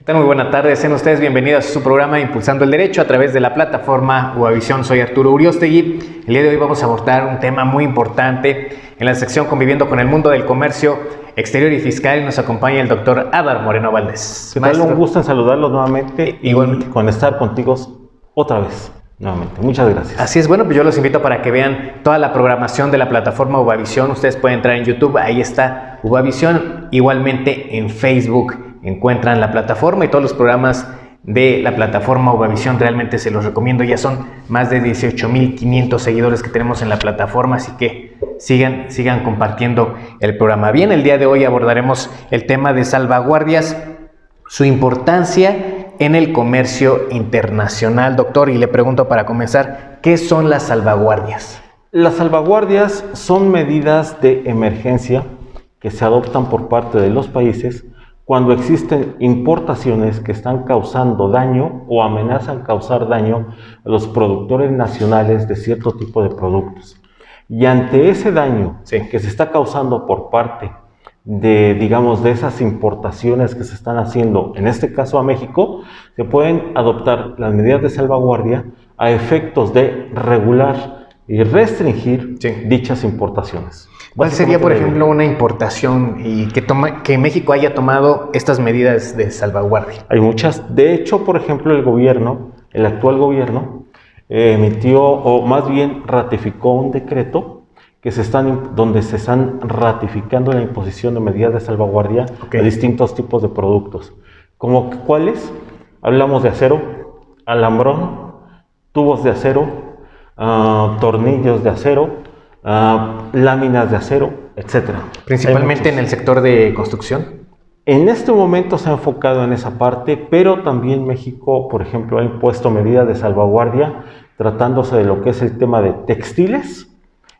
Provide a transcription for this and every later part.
tal? Muy buenas tardes, sean ustedes bienvenidos a su programa Impulsando el Derecho a través de la plataforma Ubavisión. Soy Arturo Uriostegui. El día de hoy vamos a abordar un tema muy importante en la sección Conviviendo con el Mundo del Comercio Exterior y Fiscal, y nos acompaña el doctor Adar Moreno Valdés. ¿Qué tal? Un gusto en saludarlos nuevamente Igualmente. Y con estar contigo otra vez. Nuevamente, muchas gracias. Así es, bueno, pues yo los invito para que vean toda la programación de la plataforma Ubavisión. Ustedes pueden entrar en YouTube, ahí está Ubavisión. Igualmente en Facebook encuentran la plataforma y todos los programas de la plataforma Ubavisión. Realmente se los recomiendo, ya son más de 18,500 seguidores que tenemos en la plataforma, así que sigan compartiendo el programa. Bien, el día de hoy abordaremos el tema de salvaguardias, su importancia en el comercio internacional, doctor, y le pregunto para comenzar, ¿qué son las salvaguardias? Las salvaguardias son medidas de emergencia que se adoptan por parte de los países cuando existen importaciones que están causando daño o amenazan causar daño a los productores nacionales de cierto tipo de productos. Y ante ese daño que se está causando por parte de esas importaciones que se están haciendo, en este caso a México, se pueden adoptar las medidas de salvaguardia a efectos de regular y restringir dichas importaciones. ¿Cuál sería, por ejemplo, una importación y que México haya tomado estas medidas de salvaguardia? Hay muchas. De hecho, por ejemplo, el actual gobierno, emitió, o más bien ratificó un decreto donde se están ratificando la imposición de medidas de salvaguardia a distintos tipos de productos. ¿Como cuáles? Hablamos de acero, alambrón, tubos de acero, tornillos de acero, láminas de acero, etc. Principalmente en el sector de construcción. En este momento se ha enfocado en esa parte, pero también México, por ejemplo, ha impuesto medidas de salvaguardia tratándose de lo que es el tema de textiles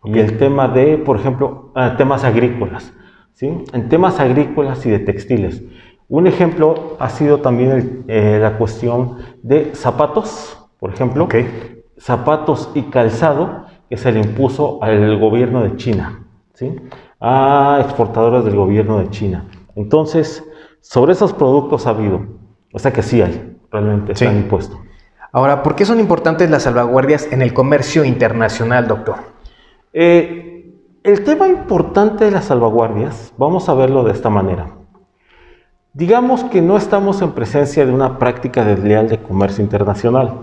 y el tema de, por ejemplo, temas agrícolas, ¿sí? En temas agrícolas y de textiles. Un ejemplo ha sido también la cuestión de zapatos, por ejemplo, zapatos y calzado que se le impuso al gobierno de China, ¿sí? A exportadores del gobierno de China. Entonces, sobre esos productos ha habido, o sea que sí hay, realmente están impuestos. Ahora, ¿por qué son importantes las salvaguardias en el comercio internacional, doctor? El tema importante de las salvaguardias, vamos a verlo de esta manera. Digamos que no estamos en presencia de una práctica desleal de comercio internacional.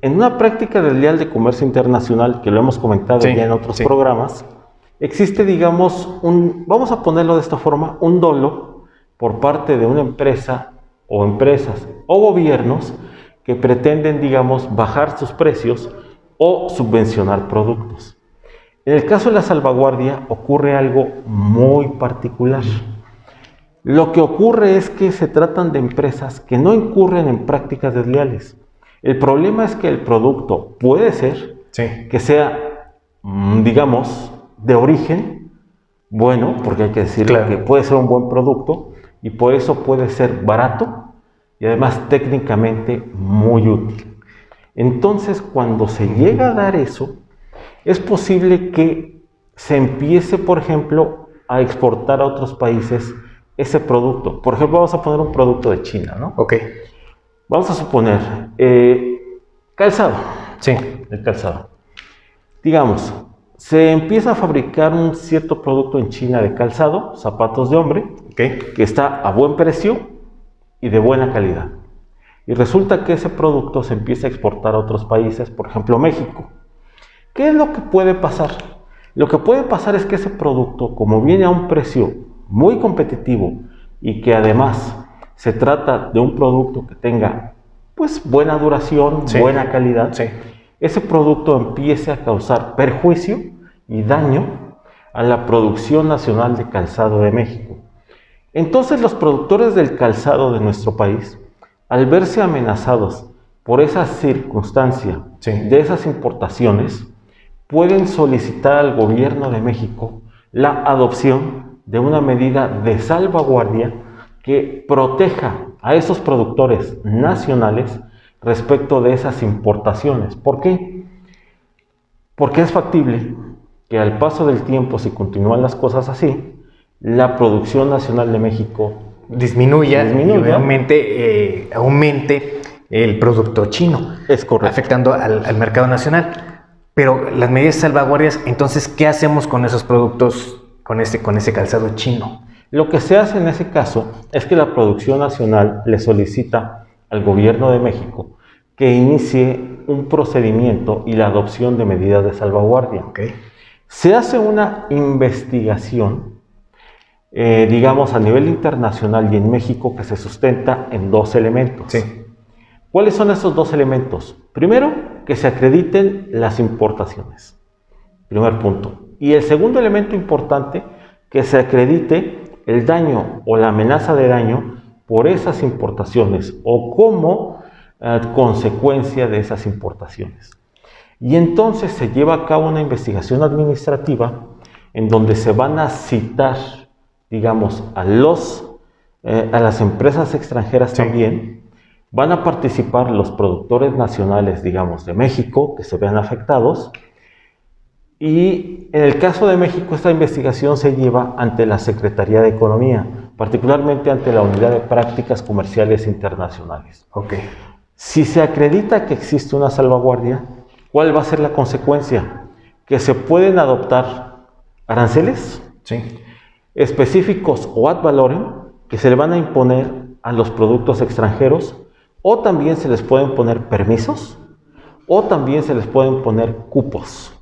En una práctica desleal de comercio internacional, que lo hemos comentado ya en otros programas, existe, vamos a ponerlo de esta forma, un dolo por parte de una empresa o empresas o gobiernos que pretenden, bajar sus precios o subvencionar productos. En el caso de la salvaguardia ocurre algo muy particular. Lo que ocurre es que se tratan de empresas que no incurren en prácticas desleales. El problema es que el producto puede ser que sea, de origen bueno, porque hay que decirlo que puede ser un buen producto y por eso puede ser barato y además técnicamente muy útil. Entonces, cuando se llega a dar eso, es posible que se empiece, por ejemplo, a exportar a otros países ese producto. Por ejemplo, vamos a poner un producto de China, ¿no? Vamos a suponer calzado. El calzado. Se empieza a fabricar un cierto producto en China de calzado, zapatos de hombre, que está a buen precio y de buena calidad. Y resulta que ese producto se empieza a exportar a otros países, por ejemplo, México. ¿Qué es lo que puede pasar? Lo que puede pasar es que ese producto, como viene a un precio muy competitivo y que además se trata de un producto que tenga buena duración, buena calidad, ese producto empiece a causar perjuicio y daño a la producción nacional de calzado de México. Entonces los productores del calzado de nuestro país, al verse amenazados por esa circunstancia de esas importaciones, pueden solicitar al gobierno de México la adopción de una medida de salvaguardia que proteja a esos productores nacionales respecto de esas importaciones. ¿Por qué? Porque es factible que al paso del tiempo, si continúan las cosas así, la producción nacional de México disminuya. Y obviamente aumente el producto chino. Es correcto. Afectando al mercado nacional. Pero las medidas de salvaguardias, entonces, ¿qué hacemos con esos productos, con ese calzado chino? Lo que se hace en ese caso es que la producción nacional le solicita al gobierno de México que inicie un procedimiento y la adopción de medidas de salvaguardia. Okay. Se hace una investigación, digamos, a nivel internacional y en México, que se sustenta en 2 elementos. Sí. ¿Cuáles son esos 2 elementos? Primero, que se acrediten las importaciones. Primer punto. Y el segundo elemento importante, que se acredite el daño o la amenaza de daño por esas importaciones o como consecuencia de esas importaciones. Y entonces se lleva a cabo una investigación administrativa en donde se van a citar, digamos, a las empresas extranjeras. Sí. También van a participar los productores nacionales, digamos, de México, que se vean afectados. Y en el caso de México, esta investigación se lleva ante la Secretaría de Economía, particularmente ante la Unidad de Prácticas Comerciales Internacionales. Okay. Si se acredita que existe una salvaguardia, ¿cuál va a ser la consecuencia? Que se pueden adoptar aranceles, sí, específicos o ad valorem, que se le van a imponer a los productos extranjeros, o también se les pueden poner permisos, o también se les pueden poner cupos.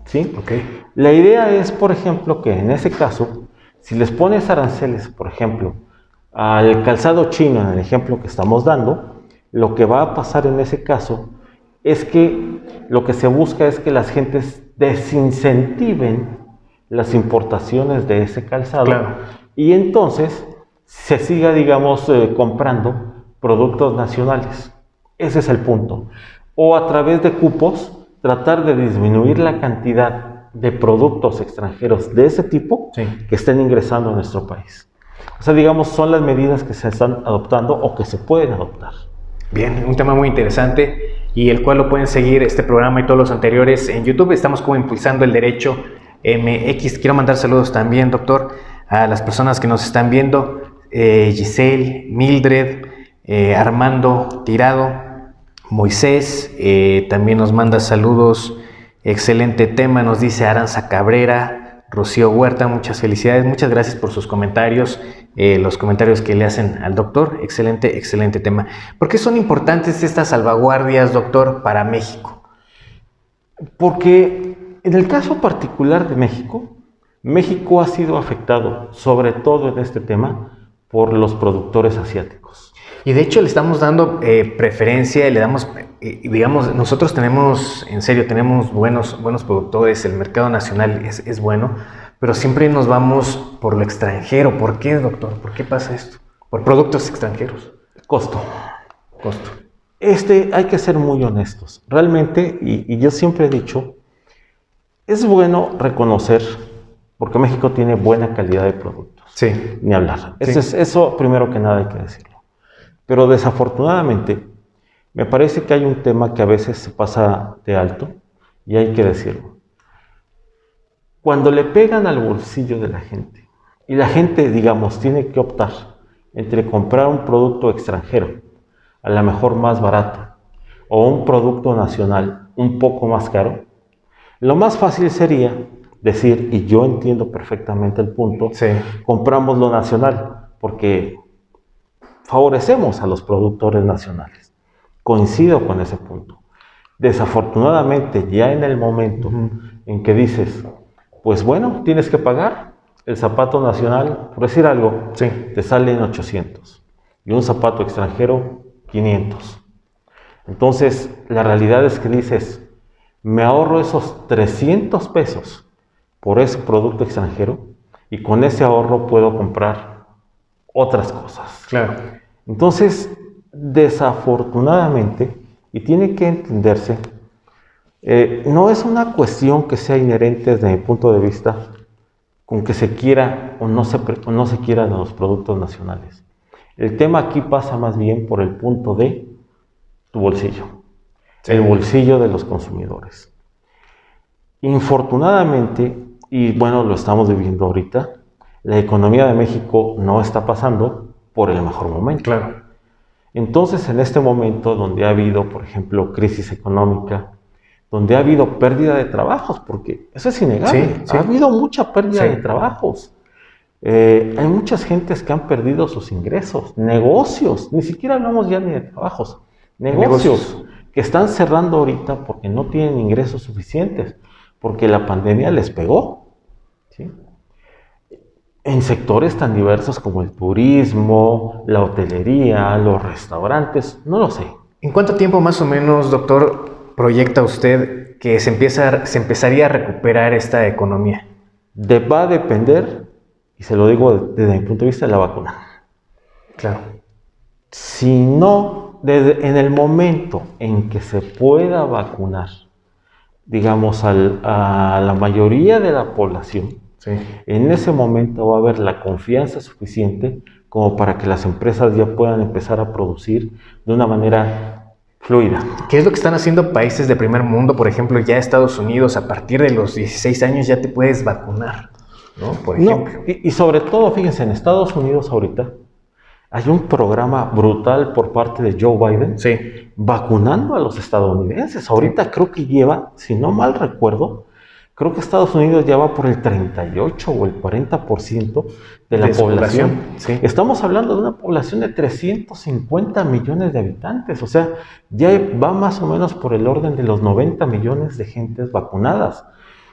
¿Sí? Okay. La idea es, por ejemplo, que en ese caso, si les pones aranceles, por ejemplo, al calzado chino, en el ejemplo que estamos dando, lo que va a pasar en ese caso es que lo que se busca es que las gentes desincentiven las importaciones de ese calzado. Claro. Y entonces se siga, digamos, comprando productos nacionales. Ese es el punto. O a través de cupos, tratar de disminuir la cantidad de productos extranjeros de ese tipo, sí, que estén ingresando a nuestro país. O sea, digamos, son las medidas que se están adoptando o que se pueden adoptar. Bien, un tema muy interesante y el cual lo pueden seguir este programa y todos los anteriores en YouTube. Estamos como Impulsando el Derecho MX. Quiero mandar saludos también, doctor, a las personas que nos están viendo. Giselle, Mildred, Armando Tirado, Moisés, también nos manda saludos. Excelente tema, nos dice Aranza Cabrera, Rocío Huerta, muchas felicidades, muchas gracias por sus comentarios, los comentarios que le hacen al doctor. Excelente, excelente tema. ¿Por qué son importantes estas salvaguardias, doctor, para México? Porque en el caso particular de México, México ha sido afectado, sobre todo en este tema, por los productores asiáticos. Y de hecho le estamos dando preferencia, le damos, digamos, nosotros tenemos, en serio, tenemos buenos productores, el mercado nacional es bueno, pero siempre nos vamos por lo extranjero. ¿Por qué, doctor? ¿Por qué pasa esto? Por productos extranjeros. Costo. Hay que ser muy honestos. Realmente, y yo siempre he dicho, es bueno reconocer, porque México tiene buena calidad de productos. Sí. Ni hablar. Sí. Eso primero que nada hay que decirlo. Pero desafortunadamente, me parece que hay un tema que a veces se pasa de alto y hay que decirlo. Cuando le pegan al bolsillo de la gente y la gente, digamos, tiene que optar entre comprar un producto extranjero, a lo mejor más barato, o un producto nacional un poco más caro, lo más fácil sería decir, y yo entiendo perfectamente el punto, sí, compramos lo nacional, porque favorecemos a los productores nacionales. Coincido con ese punto. Desafortunadamente, ya en el momento en que dices, pues bueno, tienes que pagar el zapato nacional, por decir algo, sí, te sale en 800 y un zapato extranjero 500. Entonces, la realidad es que dices, me ahorro esos 300 pesos por ese producto extranjero y con ese ahorro puedo comprar otras cosas. Claro. Entonces, desafortunadamente, y tiene que entenderse, no es una cuestión que sea inherente desde mi punto de vista con que se quiera o no se quieran los productos nacionales. El tema aquí pasa más bien por el punto de tu bolsillo, sí, el bolsillo de los consumidores. Infortunadamente, y bueno, lo estamos viviendo ahorita, la economía de México no está pasando por el mejor momento. Claro. Entonces, en este momento donde ha habido, por ejemplo, crisis económica, donde ha habido pérdida de trabajos, porque eso es innegable, Sí. ha habido mucha pérdida Sí. de trabajos. Hay muchas gentes que han perdido sus ingresos, negocios, ni siquiera hablamos ya ni de trabajos, negocios que están cerrando ahorita porque no tienen ingresos suficientes, porque la pandemia les pegó, ¿sí? En sectores tan diversos como el turismo, la hotelería, los restaurantes, no lo sé. ¿En cuánto tiempo más o menos, doctor, proyecta usted que se empezaría a recuperar esta economía? Va a depender, y se lo digo desde mi punto de vista, de la vacuna. Claro. Si no, en el momento en que se pueda vacunar, digamos, a la mayoría de la población, Sí. en ese momento va a haber la confianza suficiente como para que las empresas ya puedan empezar a producir de una manera fluida. ¿Qué es lo que están haciendo países de primer mundo? Por ejemplo, ya Estados Unidos, a partir de los 16 años ya te puedes vacunar, ¿no? Por ejemplo. No, y sobre todo, fíjense, en Estados Unidos ahorita hay un programa brutal por parte de Joe Biden Sí. vacunando a los estadounidenses. Ahorita creo que lleva, si no mal recuerdo, creo que Estados Unidos ya va por el 38 o el 40% de la población. Sí. Estamos hablando de una población de 350 millones de habitantes. O sea, ya va más o menos por el orden de los 90 millones de gentes vacunadas.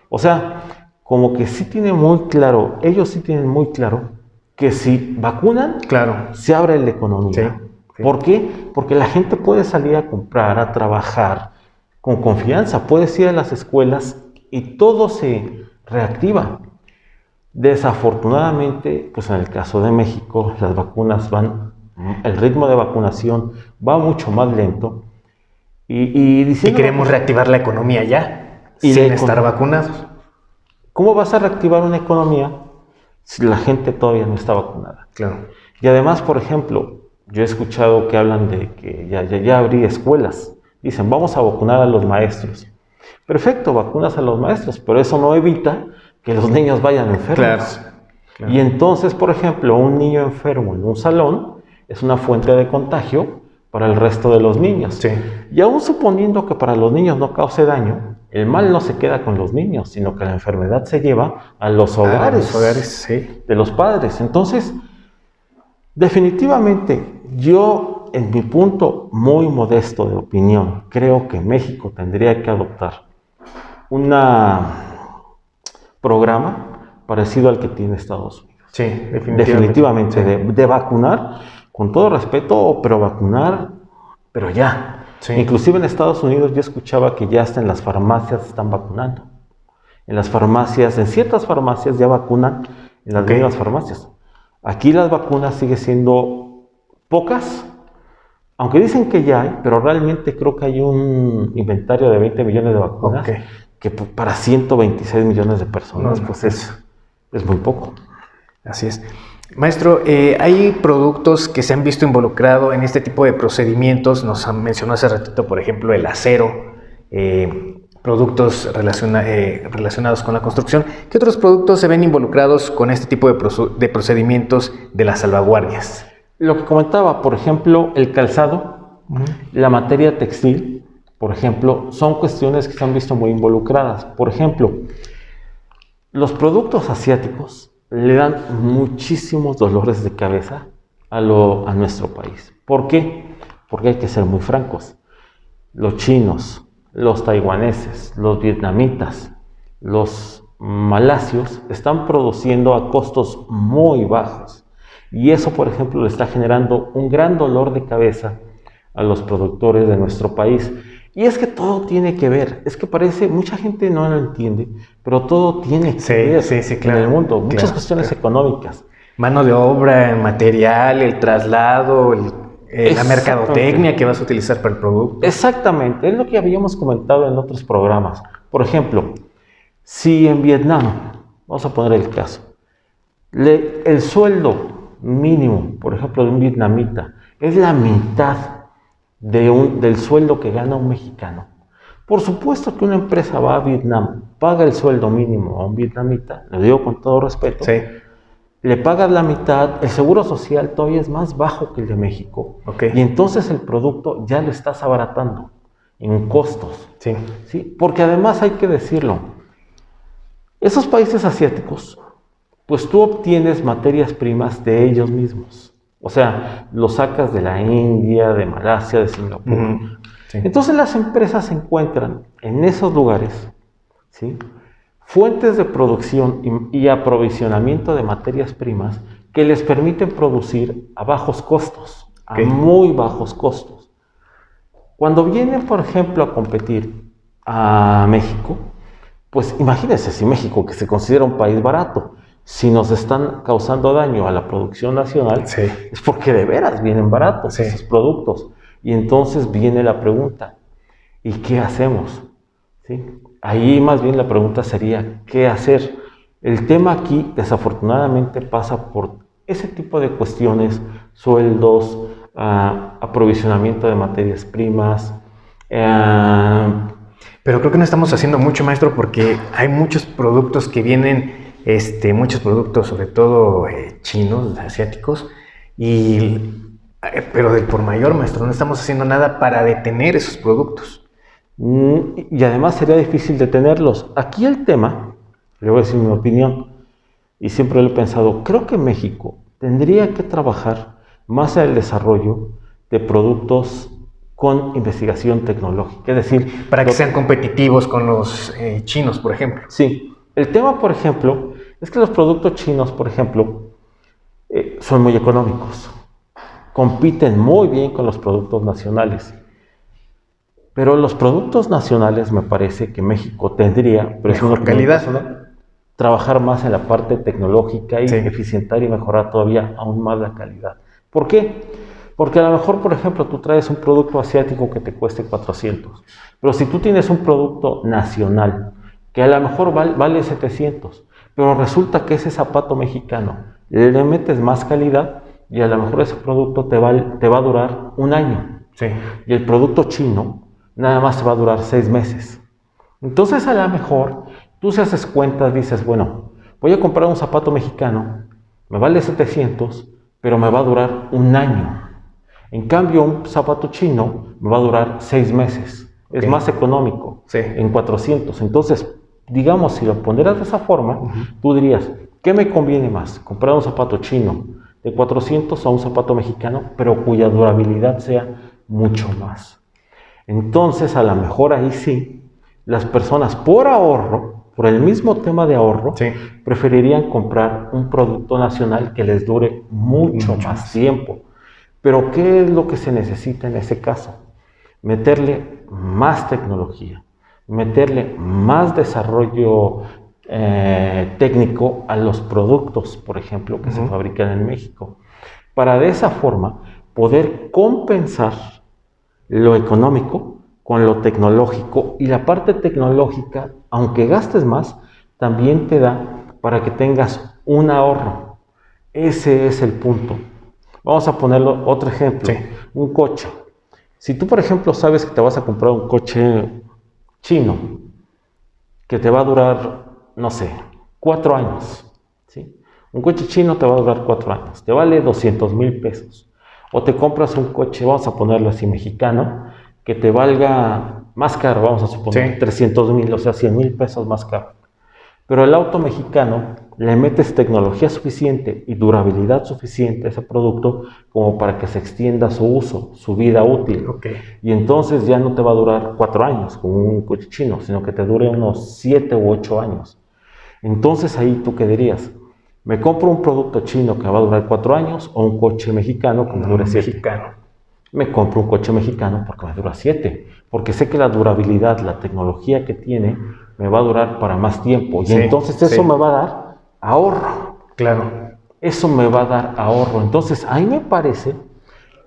O sea, como que sí tiene muy claro, ellos sí tienen muy claro que si vacunan, Claro. se abre la economía. Sí. ¿Por qué? Porque la gente puede salir a comprar, a trabajar con confianza, puedes ir a las escuelas y todo se reactiva. Desafortunadamente, pues en el caso de México, las vacunas el ritmo de vacunación va mucho más lento. Y queremos reactivar la economía ya, sin estar vacunados. ¿Cómo vas a reactivar una economía si la gente todavía no está vacunada? Claro. Y además, por ejemplo, yo he escuchado que hablan de que ya abrí escuelas. Dicen, vamos a vacunar a los maestros. Perfecto, vacunas a los maestros, pero eso no evita que los niños vayan enfermos. Claro. Y entonces, por ejemplo, un niño enfermo en un salón es una fuente de contagio para el resto de los niños. Sí. Y aún suponiendo que para los niños no cause daño, el mal no se queda con los niños, sino que la enfermedad se lleva a los hogares, sí. de los padres. Entonces, definitivamente, yo, en mi punto muy modesto de opinión, creo que México tendría que adoptar un programa parecido al que tiene Estados Unidos. Sí, Definitivamente, sí. de vacunar, con todo respeto, pero vacunar, pero ya. Sí. Inclusive en Estados Unidos yo escuchaba que ya hasta en las farmacias están vacunando. En las farmacias, en ciertas farmacias ya vacunan en las mismas farmacias. Aquí las vacunas siguen siendo pocas, aunque dicen que ya hay, pero realmente creo que hay un inventario de 20 millones de vacunas que para 126 millones de personas, pues es muy poco. Así es. Maestro, hay productos que se han visto involucrados en este tipo de procedimientos. Nos mencionó hace ratito, por ejemplo, el acero, productos relacionados con la construcción. ¿Qué otros productos se ven involucrados con este tipo de procedimientos de las salvaguardias? Lo que comentaba, por ejemplo, el calzado, la materia textil, por ejemplo, son cuestiones que se han visto muy involucradas. Por ejemplo, los productos asiáticos le dan muchísimos dolores de cabeza a nuestro país. ¿Por qué? Porque hay que ser muy francos. Los chinos, los taiwaneses, los vietnamitas, los malasios están produciendo a costos muy bajos. Y eso, por ejemplo, le está generando un gran dolor de cabeza a los productores de nuestro país. Y es que todo tiene que ver. Es que parece, mucha gente no lo entiende, pero todo tiene que ver claro, en el mundo. Muchas cuestiones económicas. Mano de obra, material, el traslado, la mercadotecnia que vas a utilizar para el producto. Exactamente, es lo que habíamos comentado en otros programas. Por ejemplo, si en Vietnam, vamos a poner el caso, el sueldo mínimo, por ejemplo, de un vietnamita, es la mitad del sueldo que gana un mexicano. Por supuesto que una empresa va a Vietnam, paga el sueldo mínimo a un vietnamita, lo digo con todo respeto, le pagas la mitad, el seguro social todavía es más bajo que el de México. Okay. Y entonces el producto ya lo estás abaratando en costos. Sí. ¿Sí? Porque además hay que decirlo, esos países asiáticos, pues tú obtienes materias primas de ellos mismos. O sea, lo sacas de la India, de Malasia, de Singapur. Sí. Entonces las empresas encuentran en esos lugares, ¿sí?, fuentes de producción y aprovisionamiento de materias primas que les permiten producir a bajos costos, Okay. a muy bajos costos. Cuando vienen, por ejemplo, a competir a México, pues imagínense si México, que se considera un país barato, si nos están causando daño a la producción nacional, Sí. es porque de veras vienen baratos Sí. esos productos. Y entonces viene la pregunta, ¿y qué hacemos? ¿Sí? Ahí más bien la pregunta sería, ¿qué hacer? El tema aquí desafortunadamente pasa por ese tipo de cuestiones, sueldos, aprovisionamiento de materias primas. Pero creo que no estamos haciendo mucho, maestro, porque hay muchos productos que vienen, muchos productos, sobre todo chinos, asiáticos, pero del por mayor, maestro, no estamos haciendo nada para detener esos productos. Y además sería difícil detenerlos. Aquí el tema, le voy a decir mi opinión, y siempre lo he pensado, creo que México tendría que trabajar más en el desarrollo de productos con investigación tecnológica, es decir, para que sean competitivos con los chinos, por ejemplo. Sí, el tema, por ejemplo, es que los productos chinos, por ejemplo, son muy económicos, compiten muy bien con los productos nacionales. Pero los productos nacionales me parece que México tendría, pero mejor calidad, personal, trabajar más en la parte tecnológica y sí, eficientar y mejorar todavía aún más la calidad. ¿Por qué? Porque a lo mejor, por ejemplo, tú traes un producto asiático que te cueste 400, pero si tú tienes un producto nacional que a lo mejor vale 700, pero resulta que ese zapato mexicano le metes más calidad y a lo mejor ese producto te va a durar un año. Sí. Y el producto chino nada más te va a durar 6 meses. Entonces a lo mejor tú si haces cuentas dices, bueno, voy a comprar un zapato mexicano, me vale 700, pero me va a durar un año. En cambio un zapato chino me va a durar 6 meses. Okay. Es más económico, sí, en 400. Entonces, digamos, si lo pondieras de esa forma, tú dirías, ¿qué me conviene más? ¿Comprar un zapato chino de 400 o un zapato mexicano, pero cuya durabilidad sea mucho más? Entonces, a lo mejor ahí sí, las personas por ahorro, por el mismo tema de ahorro, sí, preferirían comprar un producto nacional que les dure mucho más tiempo. Pero ¿qué es lo que se necesita en ese caso? Meterle más tecnología, meterle más desarrollo técnico a los productos, por ejemplo, que se fabrican en México, para de esa forma poder compensar lo económico con lo tecnológico, y la parte tecnológica, aunque gastes más, también te da para que tengas un ahorro. Ese es el punto. Vamos a ponerlo otro ejemplo, sí, un coche. Si tú, por ejemplo, sabes que te vas a comprar un coche chino, que te va a durar, no sé, 4 años, ¿sí? Un coche chino te va a durar 4 años, te vale 200,000 pesos. O te compras un coche, vamos a ponerlo así, mexicano, que te valga más caro, vamos a suponer, sí, 300,000, o sea, 100,000 pesos más caro. Pero el auto mexicano le metes tecnología suficiente y durabilidad suficiente a ese producto como para que se extienda su uso, su vida útil. Okay. Y entonces ya no te va a durar 4 años como un coche chino, sino que te dure unos 7 u 8 años. Entonces ahí tú qué dirías, ¿me compro un producto chino que va a durar 4 años o un coche mexicano que me dure 7? Me compro un coche mexicano porque me dura 7, porque sé que la durabilidad, la tecnología que tiene, me va a durar para más tiempo. Y sí, entonces eso sí me va a dar ahorro. Claro. Eso me va a dar ahorro. Entonces, ahí me parece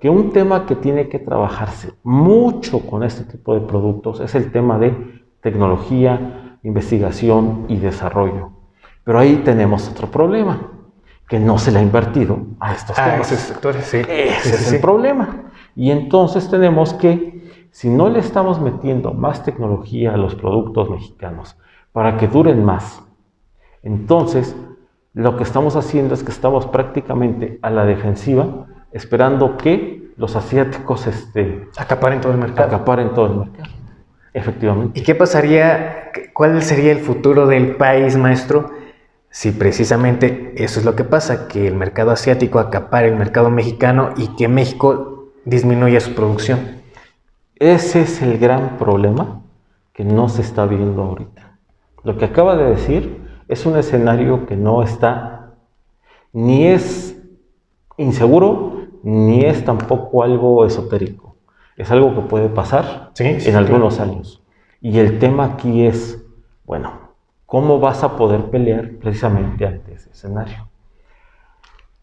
que un tema que tiene que trabajarse mucho con este tipo de productos es el tema de tecnología, investigación y desarrollo. Pero ahí tenemos otro problema, que no se le ha invertido a estos temas. Esos sectores, sí. Ese es el problema. Y entonces tenemos que, si no le estamos metiendo más tecnología a los productos mexicanos para que duren más, entonces lo que estamos haciendo es que estamos prácticamente a la defensiva, esperando que los asiáticos Acaparen todo el mercado. acaparen todo el mercado. Efectivamente. ¿Y qué pasaría? ¿Cuál sería el futuro del país, maestro? Si precisamente eso es lo que pasa, que el mercado asiático acapare el mercado mexicano y que México disminuya su producción. Ese es el gran problema que no se está viendo ahorita. Lo que acaba de decir es un escenario que no está, ni es inseguro, ni es tampoco algo esotérico. Es algo que puede pasar en algunos años. Y el tema aquí es, bueno, ¿cómo vas a poder pelear precisamente ante ese escenario?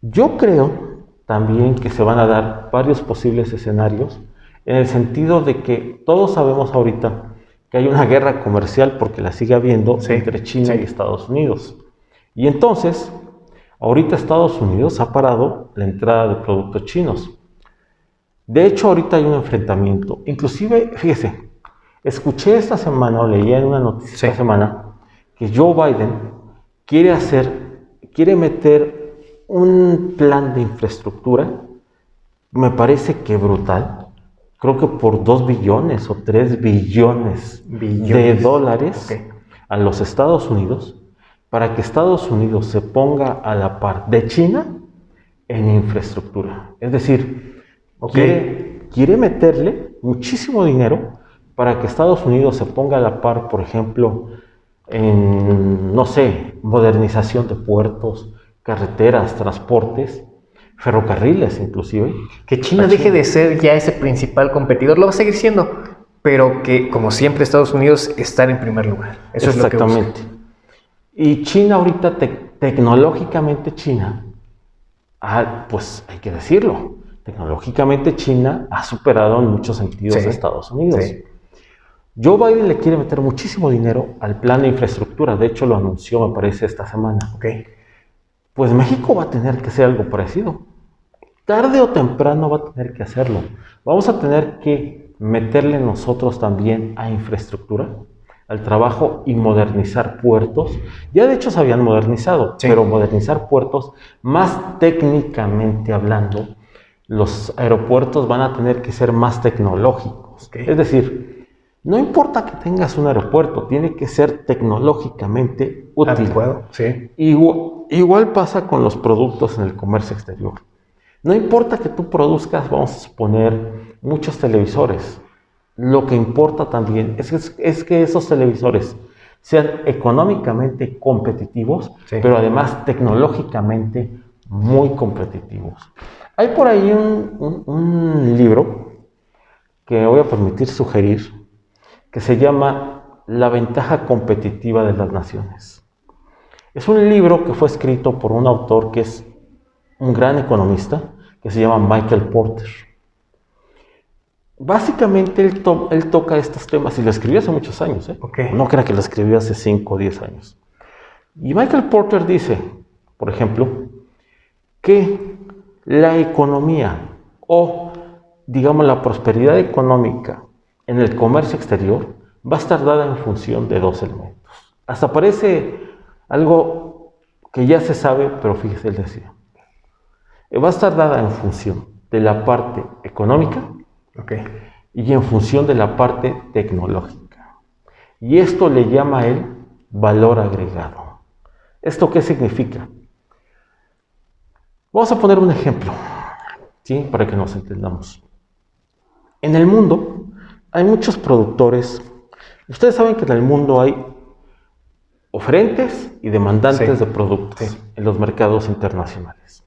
Yo creo también que se van a dar varios posibles escenarios, en el sentido de que todos sabemos ahorita que hay una guerra comercial, porque la sigue habiendo, entre China y Estados Unidos. Y entonces, ahorita Estados Unidos ha parado la entrada de productos chinos. De hecho, ahorita hay un enfrentamiento. Inclusive, fíjese, escuché esta semana, o leía en una noticia esta semana, que Joe Biden quiere meter un plan de infraestructura, me parece que brutal. Creo que por 2 billones o 3 billones de dólares a los Estados Unidos, para que Estados Unidos se ponga a la par de China en infraestructura. Es decir, quiere meterle muchísimo dinero para que Estados Unidos se ponga a la par, por ejemplo, en, no sé, modernización de puertos, carreteras, transportes, ferrocarriles inclusive. Que China deje de ser ya ese principal competidor, lo va a seguir siendo, pero que, como siempre, Estados Unidos estar en primer lugar. Eso exactamente. Es lo que busca. Y China ahorita, tecnológicamente China, pues hay que decirlo, tecnológicamente China ha superado en muchos sentidos a Estados Unidos. Joe Biden le quiere meter muchísimo dinero al plan de infraestructura, de hecho lo anunció, me parece, esta semana. Pues México va a tener que hacer algo parecido. Tarde o temprano va a tener que hacerlo. Vamos a tener que meterle nosotros también a infraestructura, al trabajo, y modernizar puertos. Ya de hecho se habían modernizado, pero modernizar puertos más técnicamente hablando. Los aeropuertos van a tener que ser más tecnológicos. Es decir, no importa que tengas un aeropuerto, tiene que ser tecnológicamente útil. Adecuado. Igual pasa con los productos en el comercio exterior. No importa que tú produzcas, vamos a suponer, muchos televisores. Lo que importa también es que esos televisores sean económicamente competitivos, pero además tecnológicamente muy competitivos. Hay por ahí un libro que me voy a permitir sugerir, que se llama La ventaja competitiva de las naciones. Es un libro que fue escrito por un autor que es un gran economista, que se llama Michael Porter. Básicamente él toca estos temas, y lo escribió hace muchos años. No crea que lo escribió hace 5 o 10 años. Y Michael Porter dice, por ejemplo, que la economía, o digamos la prosperidad económica en el comercio exterior, va a estar dada en función de 2 elementos. Hasta parece algo que ya se sabe, pero fíjese, él decía, va a estar dada en función de la parte económica y en función de la parte tecnológica. Y esto le llama a él valor agregado. ¿Esto qué significa? Vamos a poner un ejemplo, ¿sí? Para que nos entendamos. En el mundo hay muchos productores. Ustedes saben que en el mundo hay oferentes y demandantes de productos en los mercados internacionales.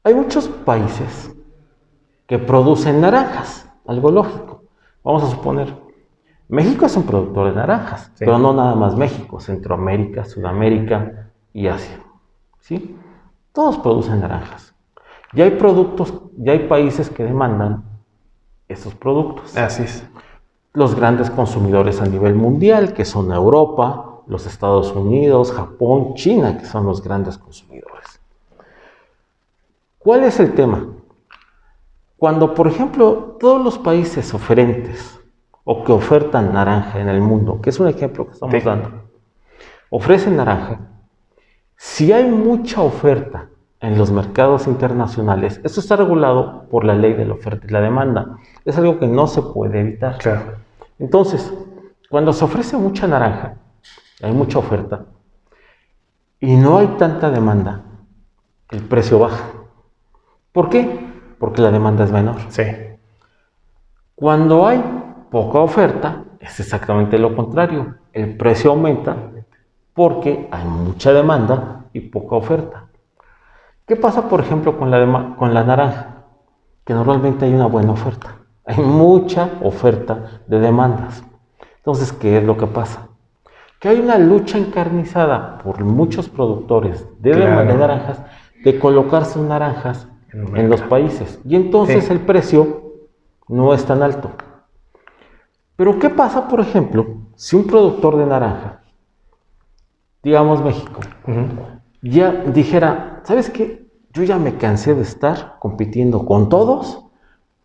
Hay muchos países que producen naranjas, algo lógico. Vamos a suponer, México es un productor de naranjas, pero no nada más México, Centroamérica, Sudamérica y Asia. ¿Sí? Todos producen naranjas. Ya hay países que demandan esos productos. Así es. Los grandes consumidores a nivel mundial, que son Europa, los Estados Unidos, Japón, China, que son los grandes consumidores. ¿Cuál es el tema? Cuando, por ejemplo, todos los países oferentes o que ofertan naranja en el mundo, que es un ejemplo que estamos dando, ofrecen naranja, Si hay mucha oferta en los mercados internacionales, esto está regulado por la ley de la oferta y la demanda. Es algo que no se puede evitar. Claro. Entonces, cuando se ofrece mucha naranja, hay mucha oferta, y no hay tanta demanda, el precio baja. ¿Por qué? Porque la demanda es menor. Sí. Cuando hay poca oferta, es exactamente lo contrario. El precio aumenta porque hay mucha demanda y poca oferta. ¿Qué pasa, por ejemplo, con la naranja? Que normalmente hay una buena oferta. Hay mucha oferta de demandas. Entonces, ¿qué es lo que pasa? Que hay una lucha encarnizada por muchos productores de naranjas de colocar sus naranjas en los países. Y entonces el precio no es tan alto. Pero ¿qué pasa, por ejemplo, si un productor de naranja, digamos México, ya dijera, ¿sabes qué? Yo ya me cansé de estar compitiendo con todos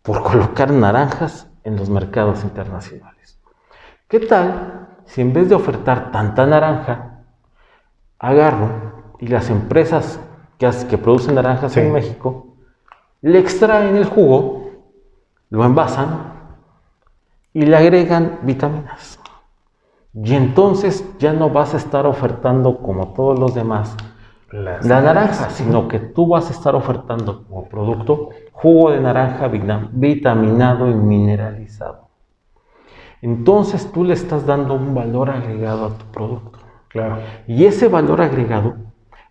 por colocar naranjas en los mercados internacionales. ¿Qué tal si en vez de ofertar tanta naranja, agarro y las empresas que producen naranjas en México, le extraen el jugo, lo envasan y le agregan vitaminas? Y entonces ya no vas a estar ofertando como todos los demás la naranja, sino que tú vas a estar ofertando como producto jugo de naranja vitaminado y mineralizado. Entonces tú le estás dando un valor agregado a tu producto. Claro. Y ese valor agregado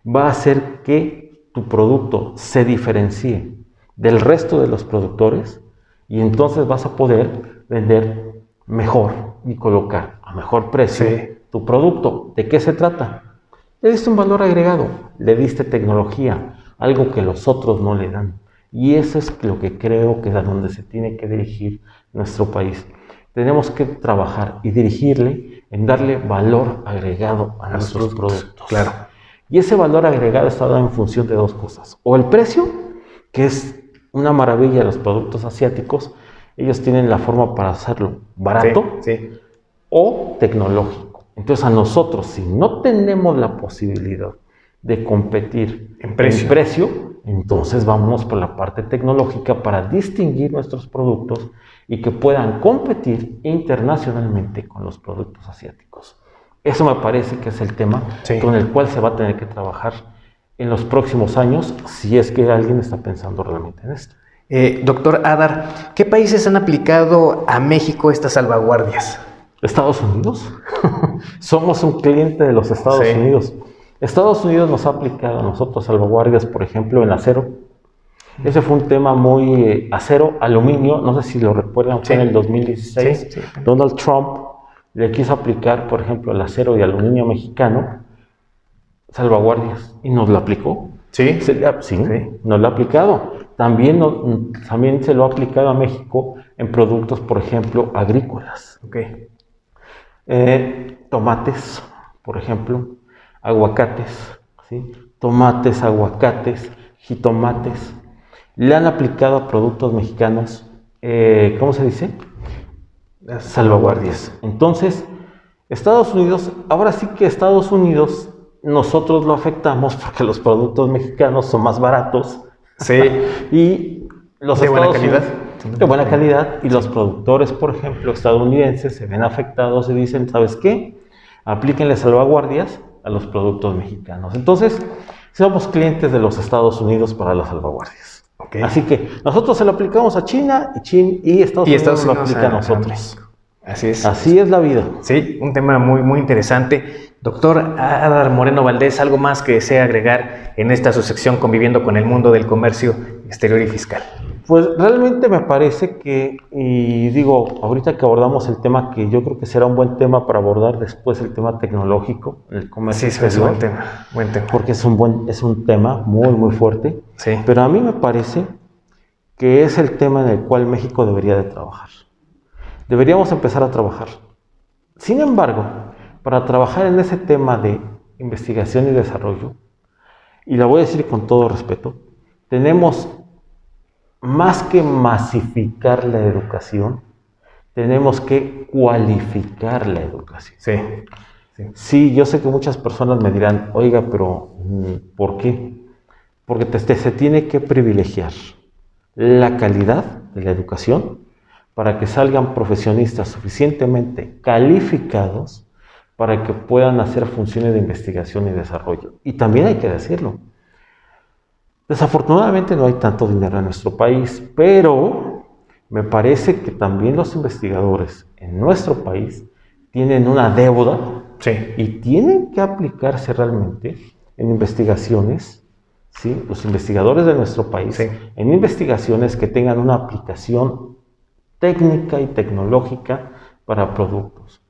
va a hacer que tu producto se diferencie del resto de los productores y entonces vas a poder vender mejor y colocar a mejor precio tu producto. ¿De qué se trata? Le diste un valor agregado, le diste tecnología, algo que los otros no le dan. Y eso es lo que creo que es a donde se tiene que dirigir nuestro país. Tenemos que trabajar y dirigirle en darle valor agregado a nuestros productos. Claro. Y ese valor agregado está dado en función de dos cosas. O el precio, que es una maravilla de los productos asiáticos, ellos tienen la forma para hacerlo barato, o tecnológico. Entonces a nosotros, si no tenemos la posibilidad de competir en precio, entonces vámonos por la parte tecnológica para distinguir nuestros productos y que puedan competir internacionalmente con los productos asiáticos. Eso me parece que es el tema con el cual se va a tener que trabajar en los próximos años, si es que alguien está pensando realmente en esto. Doctor Adar, ¿qué países han aplicado a México estas salvaguardias? Estados Unidos. Somos un cliente de los Estados Unidos. Estados Unidos nos ha aplicado a nosotros salvaguardias, por ejemplo, en acero. Ese fue un tema muy acero, aluminio, no sé si lo recuerdan, fue en el 2016. Donald Trump le quiso aplicar, por ejemplo, el acero y aluminio mexicano, salvaguardias, y nos lo aplicó. Sí, nos lo ha aplicado. También se lo ha aplicado a México en productos, por ejemplo, agrícolas. Tomates, por ejemplo, aguacates, tomates, aguacates, jitomates, le han aplicado a productos mexicanos, ¿cómo se dice? Salvaguardias. Entonces, Estados Unidos, ahora sí que Estados Unidos, nosotros lo afectamos porque los productos mexicanos son más baratos. Y los de buena calidad. De buena calidad, y los productores, por ejemplo, estadounidenses, se ven afectados y dicen, ¿sabes qué? Aplíquenle salvaguardias a los productos mexicanos. Entonces, somos clientes de los Estados Unidos para las salvaguardias. Así que nosotros se lo aplicamos a China y Estados Unidos lo aplica a nosotros. Así es. Así es la vida. Sí, un tema muy, muy interesante. Doctor Adar Moreno Valdés, ¿algo más que desea agregar en esta su sección Conviviendo con el Mundo del Comercio Exterior y Fiscal? Pues realmente me parece que, y digo, ahorita que abordamos el tema, que yo creo que será un buen tema para abordar después el tema tecnológico, el comercio exterior. Sí, es buen tema. Porque es un tema muy, muy fuerte. Pero a mí me parece que es el tema en el cual México debería de trabajar. Deberíamos empezar a trabajar. Sin embargo, para trabajar en ese tema de investigación y desarrollo, y la voy a decir con todo respeto, tenemos más que masificar la educación, tenemos que cualificar la educación. Sí. Sí, yo sé que muchas personas me dirán, oiga, pero ¿por qué? Porque se tiene que privilegiar la calidad de la educación para que salgan profesionistas suficientemente calificados para que puedan hacer funciones de investigación y desarrollo. Y también hay que decirlo, desafortunadamente no hay tanto dinero en nuestro país, pero me parece que también los investigadores en nuestro país tienen una deuda y tienen que aplicarse realmente en investigaciones, ¿sí? Los investigadores de nuestro país, en investigaciones que tengan una aplicación técnica y tecnológica para productos.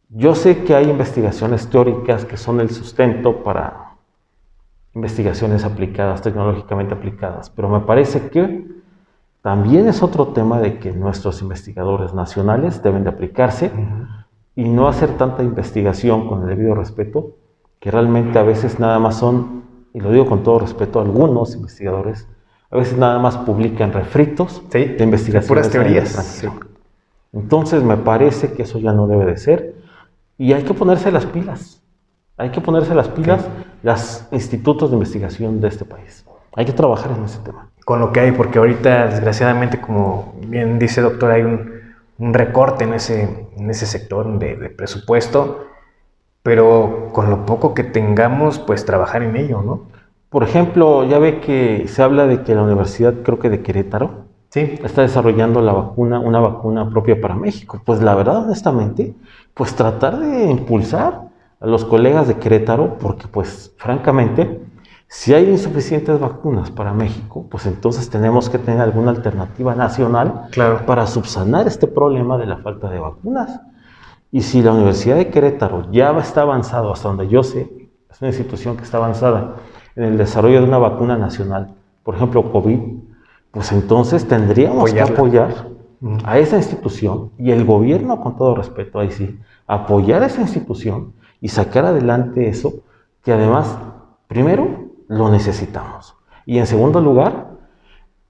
Yo sé que hay investigaciones teóricas que son el sustento para investigaciones aplicadas, tecnológicamente aplicadas, pero me parece que también es otro tema de que nuestros investigadores nacionales deben de aplicarse y no hacer tanta investigación con el debido respeto, que realmente a veces nada más son, y lo digo con todo respeto, algunos investigadores a veces nada más publican refritos de investigaciones, puras teorías. Entonces me parece que eso ya no debe de ser y hay que ponerse las pilas. Hay que ponerse las pilas los institutos de investigación de este país. Hay que trabajar en ese tema. Con lo que hay, porque ahorita desgraciadamente, como bien dice el doctor, hay un recorte en ese sector de presupuesto, pero con lo poco que tengamos, pues trabajar en ello, ¿no? Por ejemplo, ya ve que se habla de que la Universidad, creo que de Querétaro, está desarrollando una vacuna propia para México. Pues la verdad, honestamente, pues tratar de impulsar a los colegas de Querétaro, porque pues francamente, si hay insuficientes vacunas para México, pues entonces tenemos que tener alguna alternativa nacional para subsanar este problema de la falta de vacunas. Y si la Universidad de Querétaro ya está avanzado, hasta donde yo sé, es una institución que está avanzada en el desarrollo de una vacuna nacional, por ejemplo COVID, pues entonces tendríamos que apoyar a esa institución y el gobierno, con todo respeto, ahí sí, apoyar a esa institución y sacar adelante eso que además, primero, lo necesitamos. Y en segundo lugar,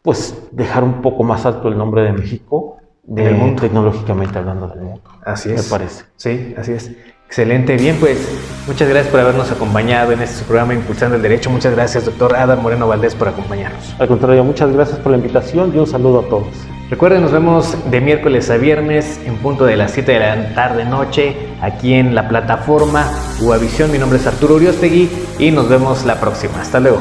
pues dejar un poco más alto el nombre de México en el mundo, tecnológicamente hablando del mundo. Así es. Me parece. Sí, así es. Excelente. Bien, pues muchas gracias por habernos acompañado en este programa Impulsando el Derecho. Muchas gracias, doctor Adán Moreno Valdés, por acompañarnos. Al contrario, muchas gracias por la invitación y un saludo a todos. Recuerden, nos vemos de miércoles a viernes en punto de las 7 de la tarde-noche aquí en la plataforma UbaVision. Mi nombre es Arturo Uriostegui y nos vemos la próxima. Hasta luego.